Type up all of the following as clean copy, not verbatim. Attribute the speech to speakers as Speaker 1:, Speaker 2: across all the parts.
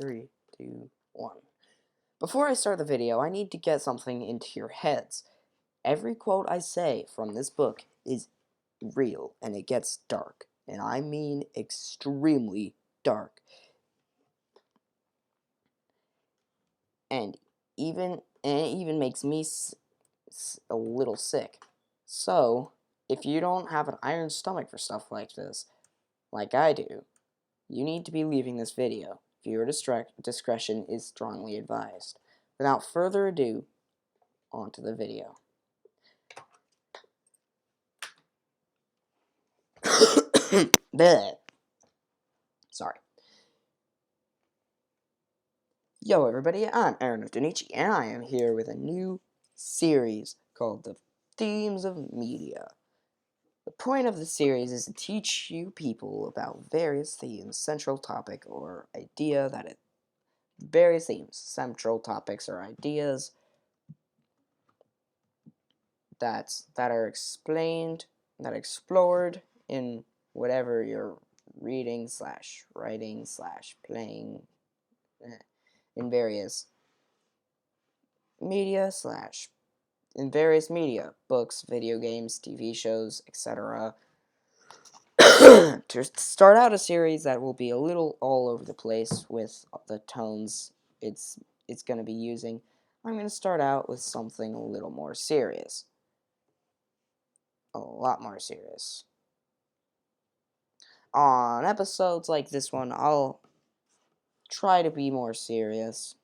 Speaker 1: 3, 2, 1. Before I start the video, I need to get something into your heads. Every quote I say from this book is real, and it gets dark. And I mean extremely dark. And it even makes me a little sick. So, if you don't have an iron stomach for stuff like this, like I do, you need to be leaving this video. Viewer discretion is strongly advised. Without further ado, on to the video. Bleh. Sorry. Yo everybody, I'm Aaron of Donichi, and I am here with a new series called The Themes of Media. The point of the series is to teach you people about various themes, central topic, or idea that it... Various themes, central topics, or ideas that are explained, that are explored in whatever you're reading slash writing slash playing in various media slash in various media, books, video games, TV shows, etc. To start out a series that will be a little all over the place with the tones it's going to be using, I'm going to start out with something a little more serious. A lot more serious. On episodes like this one, I'll try to be more serious,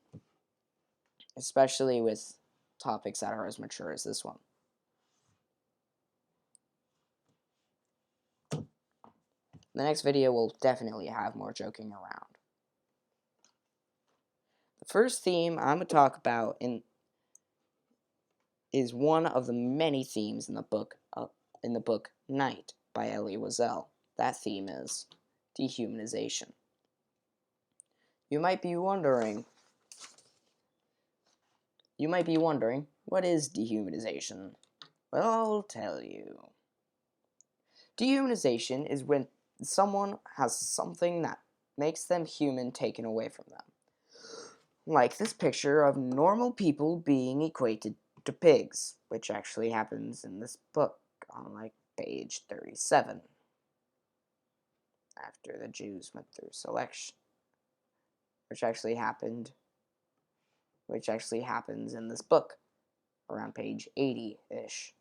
Speaker 1: especially with topics that are as mature as this one. The next video will definitely have more joking around. The first theme I'm going to talk about is one of the many themes in the book Night by Elie Wiesel. That theme is dehumanization. You might be wondering, what is dehumanization? Well, I'll tell you. Dehumanization is when someone has something that makes them human taken away from them. Like this picture of normal people being equated to pigs, which actually happens in this book on like page 37. After the Jews went through selection, which actually happens in this book around page 80-ish.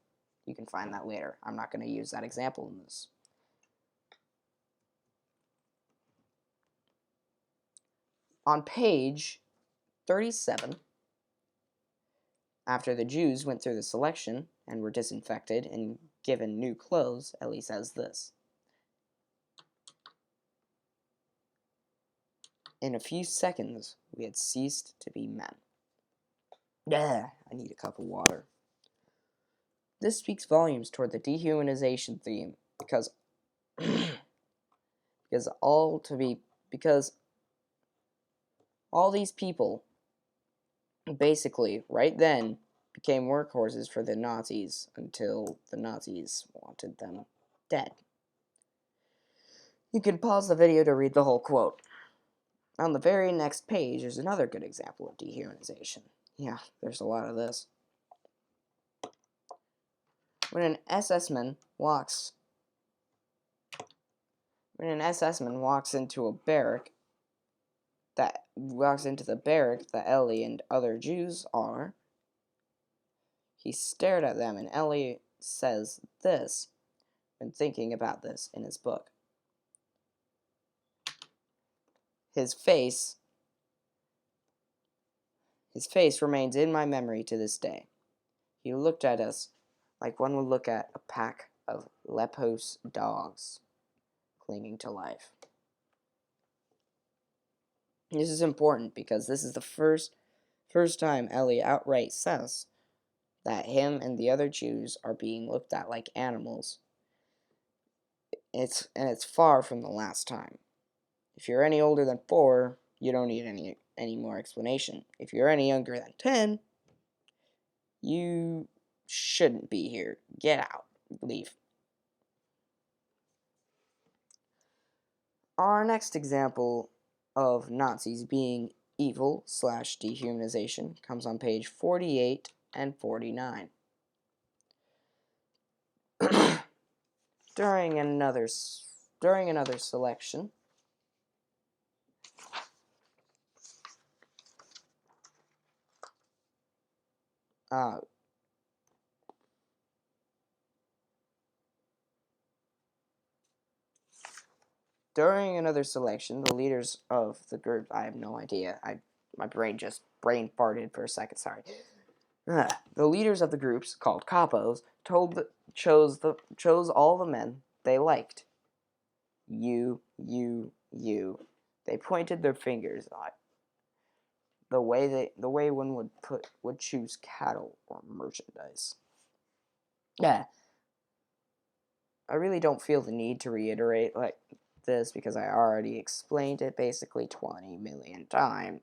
Speaker 1: You can find that later. I'm not going to use that example in this. On page 37, after the Jews went through the selection and were disinfected and given new clothes, Elie says this: in a few seconds, we had ceased to be men. I need a cup of water. This speaks volumes toward the dehumanization theme, because all these people basically right then became workhorses for the Nazis until the Nazis wanted them dead. You can pause the video to read the whole quote. On the very next page is another good example of dehumanization. Yeah, there's a lot of this. When an SS-man walks into the barrack that Elie and other Jews are, he stared at them, and Elie says this when thinking about this in his book. His face remains in my memory to this day. He looked at us like one would look at a pack of leprous dogs clinging to life. This is important because this is the first time Elie outright says that him and the other Jews are being looked at like animals. It's far from the last time. If you're any older than 4, you don't need any more explanation. If you're any younger than 10, you shouldn't be here. Get out. Leave. Our next example of Nazis being evil / dehumanization comes on page 48 and 49. During another selection, the leaders of the group, I have no idea. My brain just brain farted for a second. Sorry. The leaders of the groups, called capos, chose all the men they liked. You. They pointed their fingers at the way one would choose cattle or merchandise. Yeah. I really don't feel the need to reiterate like this because I already explained it basically 20 million times.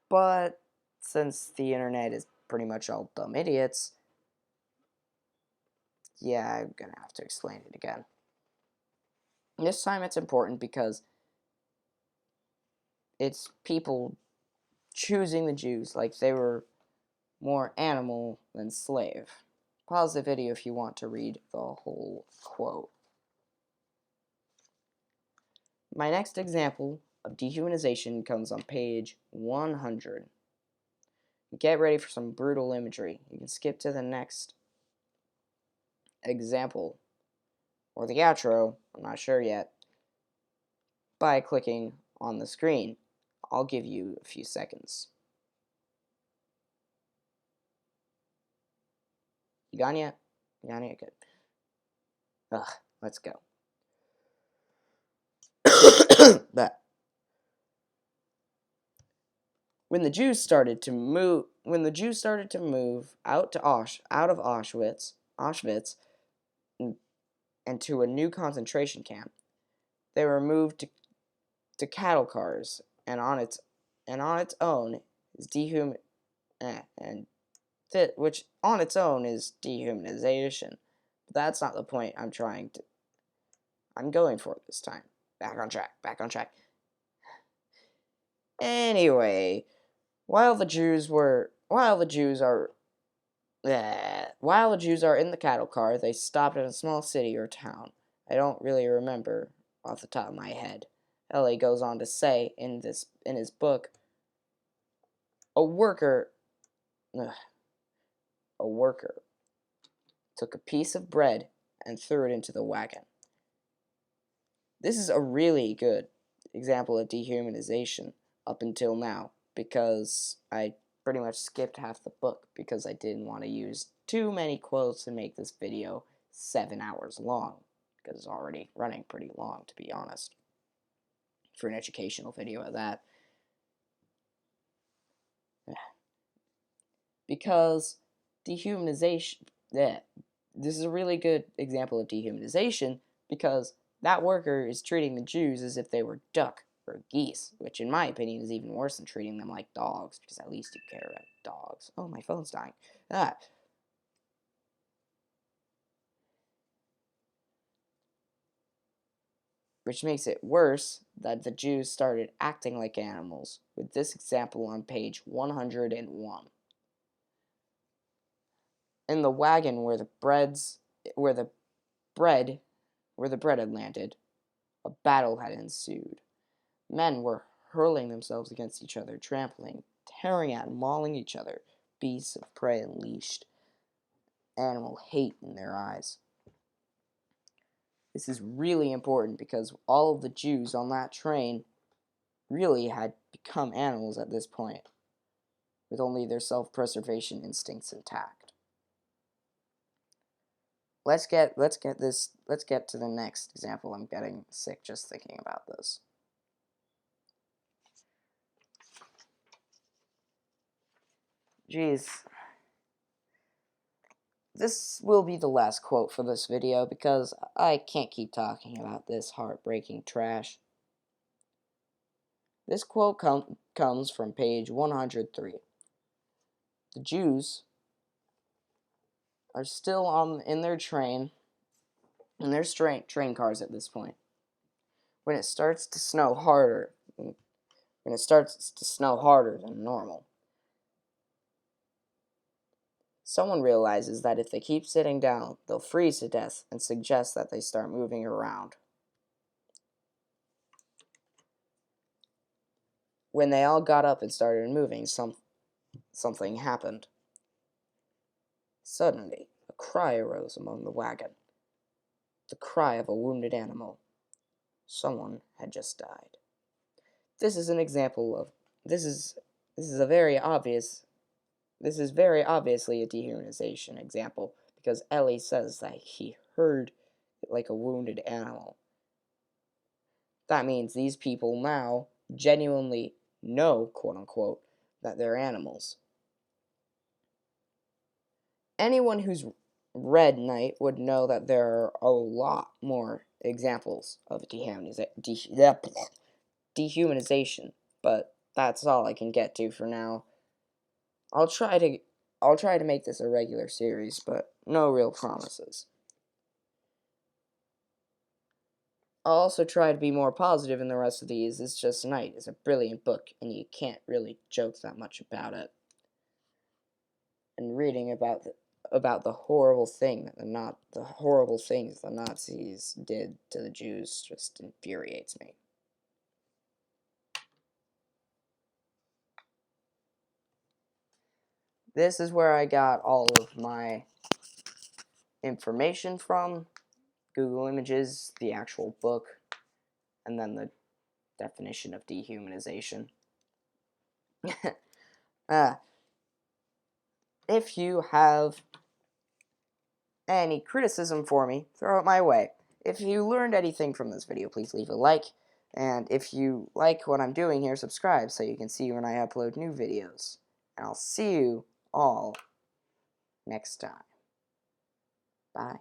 Speaker 1: But since the internet is pretty much all dumb idiots, yeah, I'm gonna have to explain it again. This time it's important because it's people choosing the Jews like they were more animal than slave. Pause the video if you want to read the whole quote. My next example of dehumanization comes on page 100. Get ready for some brutal imagery. You can skip to the next example, or the outro, I'm not sure yet, by clicking on the screen. I'll give you a few seconds. You gone yet? You gone yet? Good. Ugh, let's go. But when the Jews started to move out of Auschwitz, and to a new concentration camp, they were moved to cattle cars, and on its own is which on its own is dehumanization. But that's not the point I'm going for this time. Back on track. Anyway, while the Jews are in the cattle car, they stopped at a small city or town. I don't really remember off the top of my head. Elie goes on to say in his book, a worker took a piece of bread and threw it into the wagon. This is a really good example of dehumanization up until now, because I pretty much skipped half the book because I didn't want to use too many quotes and make this video 7 hours long, because it's already running pretty long, to be honest, for an educational video at that. Because dehumanization, this is a really good example of dehumanization, because that worker is treating the Jews as if they were duck or geese, which in my opinion is even worse than treating them like dogs, because at least you care about dogs. Oh, my phone's dying. Which makes it worse that the Jews started acting like animals, with this example on page 101. In the wagon where the bread had landed, a battle had ensued. Men were hurling themselves against each other, trampling, tearing at and mauling each other, beasts of prey unleashed, animal hate in their eyes. This is really important because all of the Jews on that train really had become animals at this point, with only their self-preservation instincts intact. Let's get to the next example. I'm getting sick just thinking about this. Jeez. This will be the last quote for this video because I can't keep talking about this heartbreaking trash. This quote comes from page 103. The Jews are still in their train cars at this point, when it starts to snow harder, than normal, someone realizes that if they keep sitting down, they'll freeze to death and suggests that they start moving around. When they all got up and started moving, something happened. Suddenly, a cry arose among the wagon. The cry of a wounded animal. Someone had just died. This is an example of this is very obviously a dehumanization example, because Elie says that he heard it like a wounded animal. That means these people now genuinely know, quote unquote, that they're animals. Anyone who's read Night would know that there are a lot more examples of dehumanization, but that's all I can get to for now. I'll try to make this a regular series, but no real promises. I'll also try to be more positive in the rest of these. It's Just Night is a brilliant book, and you can't really joke that much about it. And reading about the horrible things the Nazis did to the Jews just infuriates me. This is where I got all of my information from: Google Images, the actual book, and then the definition of dehumanization. If you have any criticism for me, throw it my way. If you learned anything from this video, please leave a like. And if you like what I'm doing here, subscribe so you can see when I upload new videos. And I'll see you all next time. Bye.